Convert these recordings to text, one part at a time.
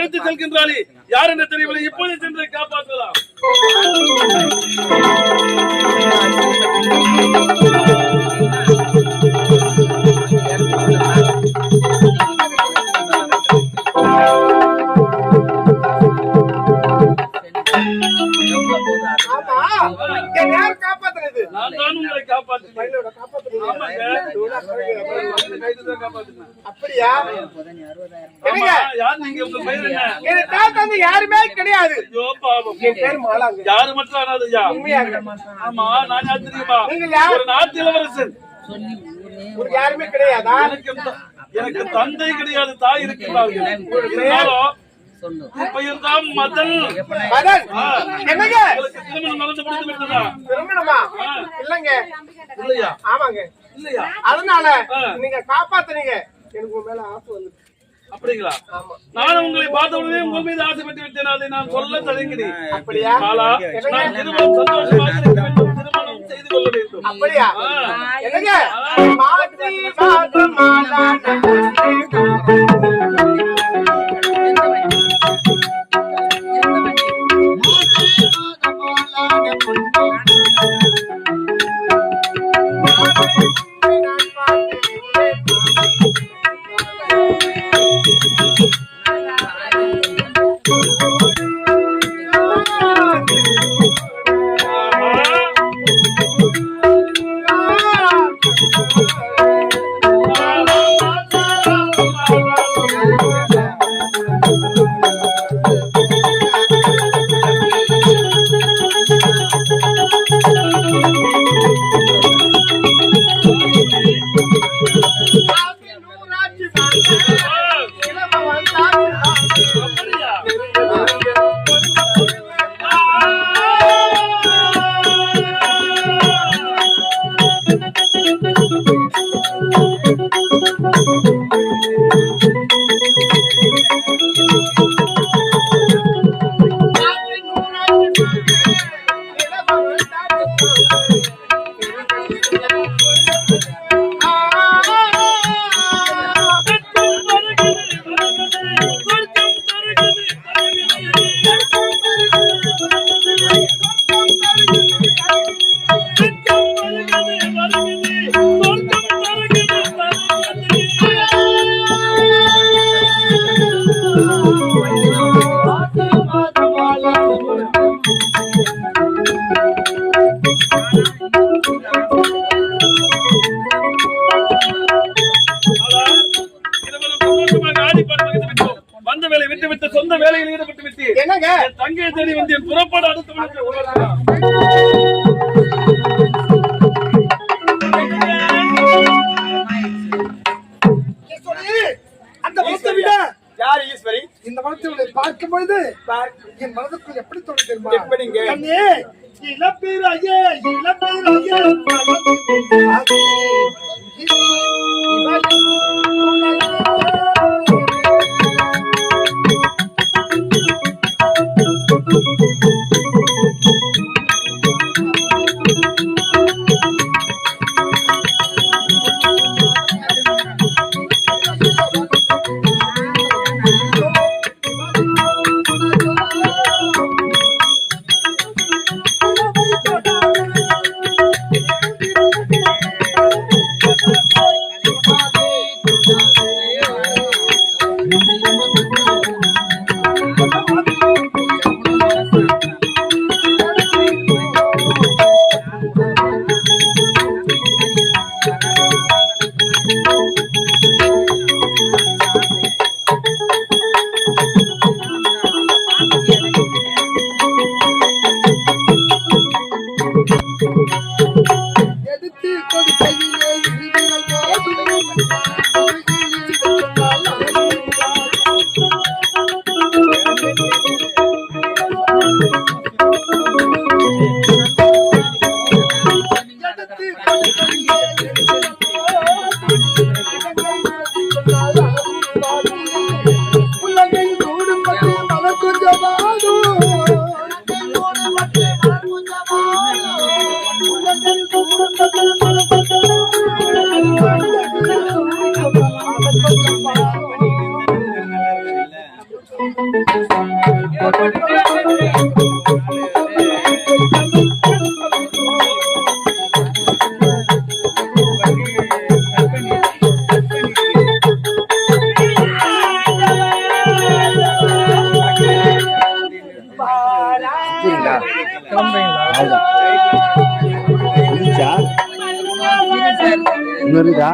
விட்டு செல்கின்றாளே யார் என்று தெரியவில்லை. இப்போது சென்று காப்பாற்றலாம். நான் தான் உங்களை காப்பாற்றுவேன். அப்படியா? யார் நீங்க? உங்க பெயர் என்ன? என் தாத்தா யாருமே கிடையாது. என் பேர் மாலாங்க. யாரு மட்டும் அனாதையா? ஆமா, நான் யார் தெரியுமா? ஒரு நாட்டு இளவரசன். உங்களுக்கு யாருமே கிடையாதா? எனக்கு தந்தை கிடையாது, தாய் இருக்கிறார்கள். பெயர் தான் மதன். என்னங்க திருமணம் நடந்து முடிந்து விட்டதா? திருமணமா? இல்லங்க. இல்லையா? ஆமாங்க. இல்லையா? அதனால நீங்க காப்பாத்துனீங்க. எனக்கு உங்க மேல ஆசை வந்து. அப்படிங்களா? நான் உங்களை பார்த்த உடனே உங்கள் மீது ஆசைப்பட்டு விட்டேன். அதை நான் சொல்ல தயங்கினேன். அப்படியா? நான் திருமணம் சந்தோஷமாக இருக்க வேண்டும், திருமணம் செய்து கொள்ள வேண்டும். அப்படியா? என்னங்க மாத்தி மாத்த மாலான சொந்த வேலையில் ஈடுபட்டு விட்டு என்னங்க தங்கையை தேடி வந்து என் புறப்பாடு அடுத்த அந்த வளத்தை விட யார் ஈஸ்வரி? இந்த வளத்தை பார்க்கும் பொழுது என் மனதுக்குள் எப்படி தோணு தெரியுமா? எப்படிங்க? இளப்பீரையே இளப்பீரையே சரிங்களா? அவ்வளவுதான். இருந்துச்சா? இன்னும் இருக்குதா?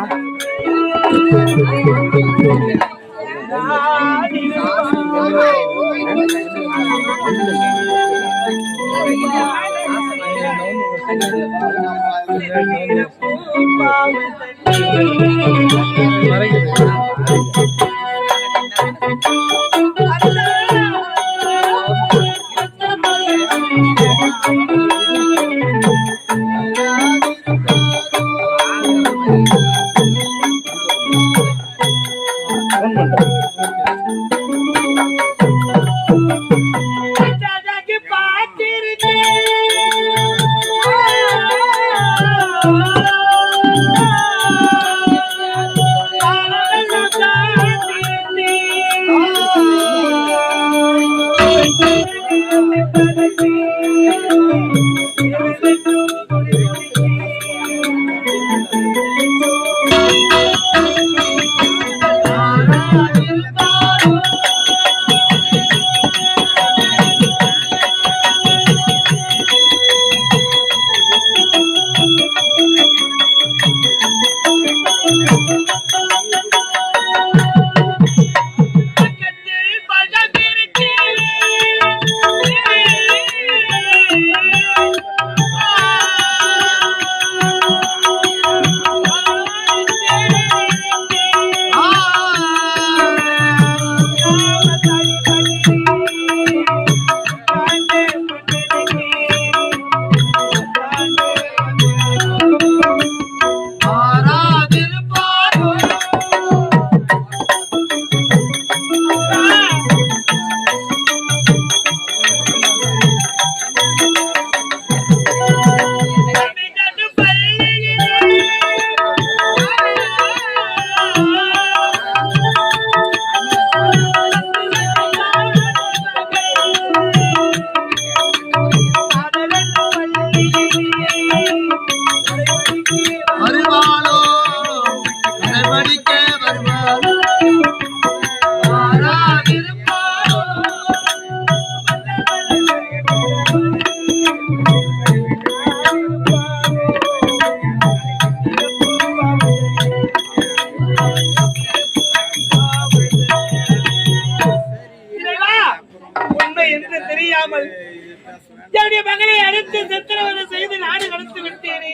என்னுடைய மகளை அழைத்து சித்திரவதை செய்து நாடு கடத்தி விட்டேனே.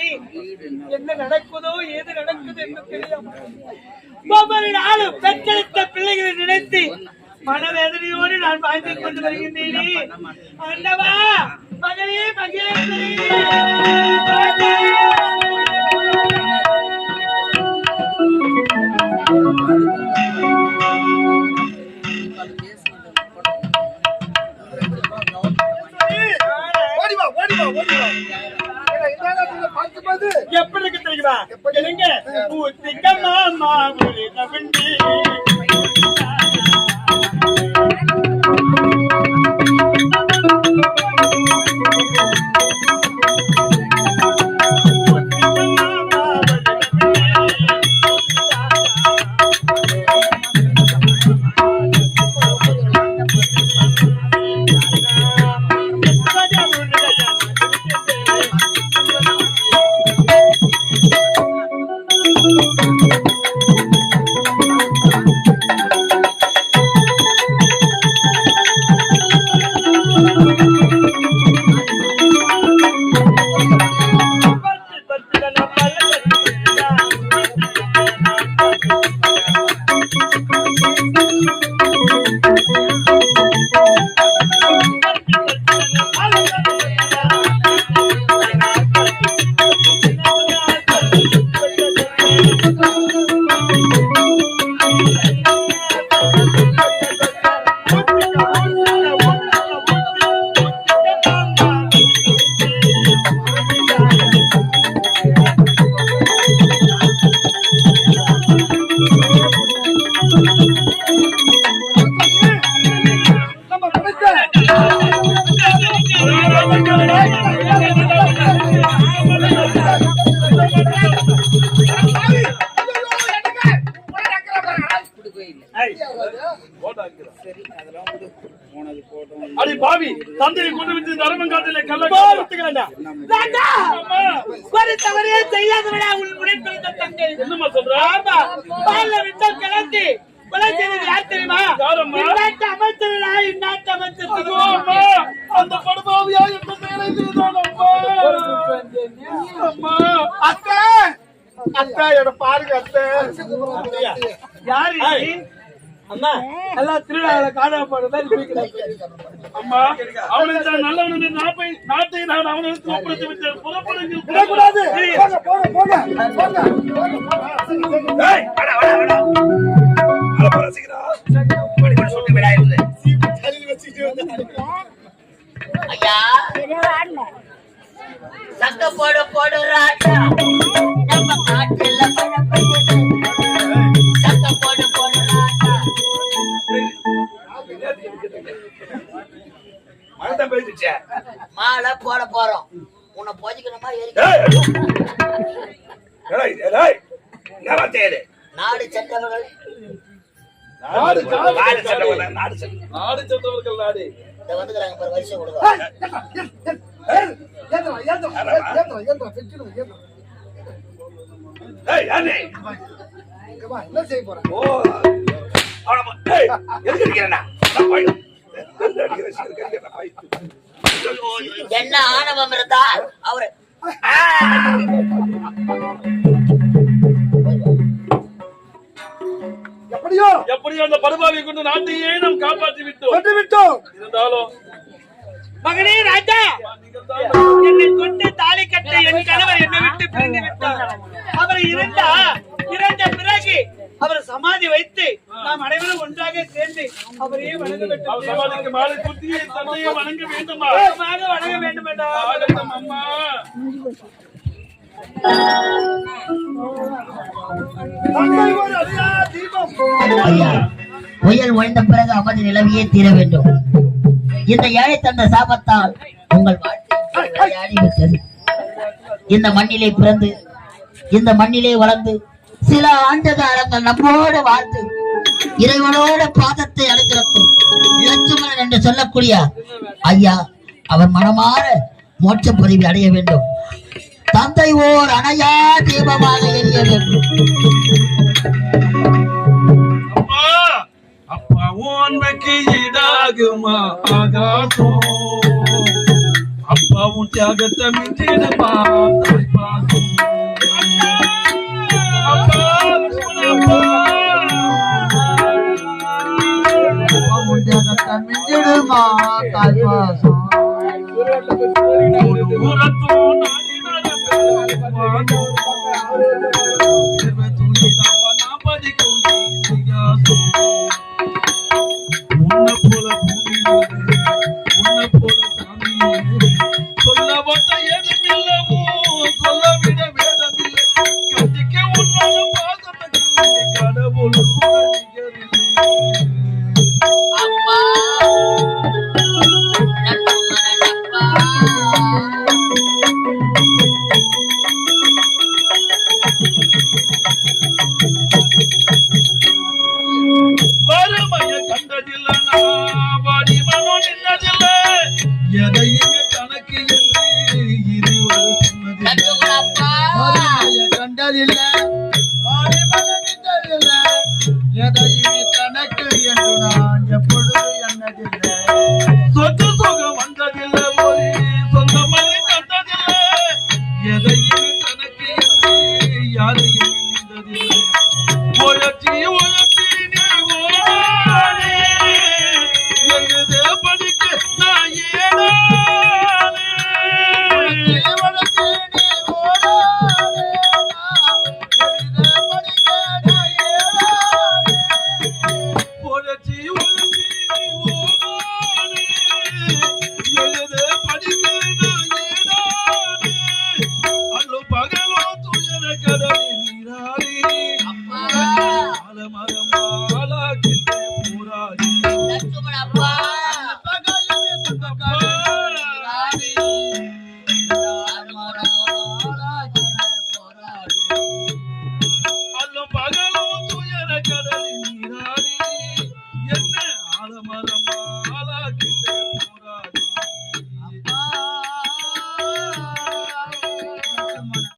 என்ன நடக்குதோ ஏது நடக்குது என்று தெரியாமல் ஒவ்வொரு நாளும் பெற்றெடுத்த பிள்ளைகளை நினைத்து மனவேதனையோடு நான் வாழ்ந்து கொண்டு வருகின்றேனே. ஆண்டவா, மகளே மகேஸ்வரி, எப்படி இருக்கு தெரியுமா? காட்டிலே கள்ள ராஜா, ஒரு தவறே செய்யாதவனா உன் உடைப்பிறந்த தங்கை. என்னம்மா சொல்ற? ஆமா, பால்ல விட்டம் கலந்து கொலை செய்தது யார் தெரியுமா? இந்நாட்டு அமைச்சர்களா, இந்நாட்டு அமைச்சர். அந்த படுபாவியா என்ன செயலை செய்தான் அம்மா? அத்தை அத்தை என பாருங்க அத்தை. யாரு அம்மா? எல்லாம் திருவிழாவில காணாம போனதான் அம்மா, அவனுக்கு தான் நல்லவன் நாட்டை நான் அவனுக்கு ஒப்படைத்து விட்டேன். புறப்படுங்கள். விடக்கூடாது. போங்க போங்க போங்க போங்க. ஐயா சக்க போடு போடு ராஜா நம்ம காட்டுல மழை பெய்யுது சக்க போடு போடு ராஜா மழை பெய்துச்சே. மாலை போட போறோம் உன்னை போதிக்கணுமா நாடு சென்றவர்கள் நாடு சென்றவர்கள் நாடு இந்த வந்துக்கிறாங்க பாரு வரிசை கொடுங்க என்ன செய்ய போறேன்? என்ன ஆணவம் இருந்தா அவரு எப்படியோ அந்த படுபாவை கொண்டு நாட்டையே நாம் காப்பாற்றி விட்டோம். இருந்தாலும் மகனே ராஜா, என்னை கொண்டு தாலி கட்ட என் கணவர் என்னை விட்டு பிரிந்து விட்டார். அவர் இறந்த பிறகு அவர் சமாதி வைத்து நாம் அனைவரும் ஒன்றாக சேர்ந்து அவரையே வணங்க வேண்டும். சமாதிக்கு மாலை குத்தி தந்தையை வணங்க வேண்டுமா? வணங்க வேண்டும் என்றார். அம்மா புயல் ஒழிந்த பிறகு அமைதி நிலவியே தீர வேண்டும். இந்த ஏழை தந்த சாபத்தால் உங்கள் வாழ்க்கை இந்த மண்ணிலே பிறந்து இந்த மண்ணிலே வளர்ந்து சில ஆண்டு காலங்கள் நம்மோடு வாழ்ந்து இறைவனோட பாதத்தை அடைந்திருக்கும் லட்சுமணன் என்று சொல்லக்கூடிய ஐயா அவர் மனமாற மோட்ச பதவி அடைய வேண்டும். தந்தை ஓர் அணையா தீபமாக எரிய வேண்டும். அப்பா உன்மைக்கு ஈடாகுமா ஆகாசம்? அப்பா உன் தியாகத்தை மிஞ்சிடுமா தாய்ப்பாசம்? மிஞ்சிடுமா தாய்ப்பாசம்? பகலும் துயர கடலில் நீராடி என்ன ஆலமரமா